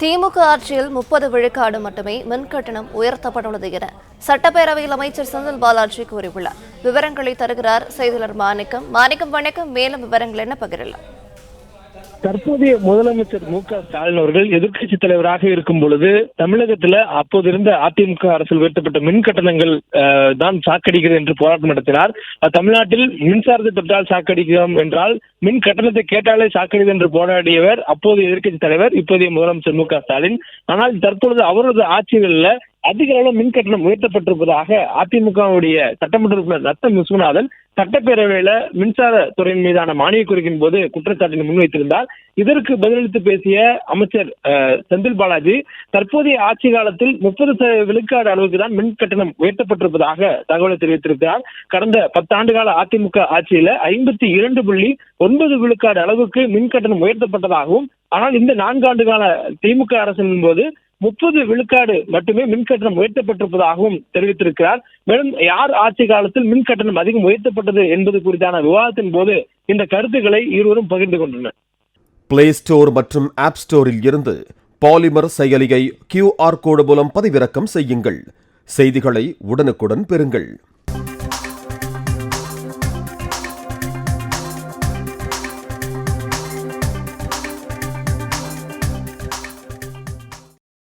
திமுக ஆட்சியில் 30 விழுக்காடு மட்டுமே மின்கட்டணம் உயர்த்தப்பட்டுள்ளது என சட்டப்பேரவையில் அமைச்சர் செந்தில் பாலாஜி கூறியுள்ளார். விவரங்களை தருகிறார் செய்தியாளர் மாணிக்கம். வணக்கம். மேலும் விவரங்கள் என்ன பகிரலாம்? தற்போதைய முதலமைச்சர் மு.க.ஸ்டாலின் அவர்கள் எதிர்க்கட்சி தலைவராக இருக்கும் பொழுது தமிழகத்துல அப்போது இருந்த அதிமுக அரசில் உயர்த்தப்பட்ட மின் கட்டணங்கள் தான் சாக்கடிக்கிறது என்று போராட்டம் நடத்தினார். தமிழ்நாட்டில் மின்சாரத்தை தொட்டால் சாக்கடிக்கிறோம் என்றால் மின் கட்டணத்தை கேட்டாலே சாக்கடிது என்று போராடியவர் அப்போது எதிர்க்கட்சி தலைவர், இப்போதைய முதலமைச்சர் மு.க.ஸ்டாலின். ஆனால் தற்பொழுது அவரது ஆட்சிகளில் அதிக அளவு மின் கட்டணம் உயர்த்தப்பட்டிருப்பதாக அதிமுகவுடைய சட்டமன்ற உறுப்பினர் ரத்தம் விஸ்வநாதன் சட்டப்பேரவையில மின்சார துறையின் மீதான மானிய கோரிக்கையின் போது குற்றச்சாட்டினை முன்வைத்திருந்தார். இதற்கு பதிலளித்து பேசிய அமைச்சர் செந்தில் பாலாஜி, தற்போதைய ஆட்சி காலத்தில் 30 விழுக்காடு அளவுக்கு தான் மின் கட்டணம் உயர்த்தப்பட்டிருப்பதாக தகவலை தெரிவித்திருக்கிறார். கடந்த 10 ஆண்டு கால அதிமுக ஆட்சியில 52.9 விழுக்காடு அளவுக்கு மின் கட்டணம் உயர்த்தப்பட்டதாகவும், ஆனால் இந்த 4 ஆண்டு கால திமுக அரசின் போது 30 விழுக்காடு மட்டுமே மின் கட்டணம் உயர்த்தப்பட்டிருப்பதாகவும் தெரிவித்திருக்கிறார். மேலும் யார் ஆட்சி காலத்தில் மின் கட்டணம் அதிகம் உயர்த்தப்பட்டது என்பது குறித்தான விவாதத்தின் போது இந்த கருத்துக்களை இருவரும் பகிர்ந்து கொண்டனர். பிளே ஸ்டோர் மற்றும் ஆப் ஸ்டோரில் இருந்து பாலிமர் செயலியை QR கோடு மூலம் பதிவிறக்கம் செய்யுங்கள். செய்திகளை உடனுக்குடன் பெறுங்கள்.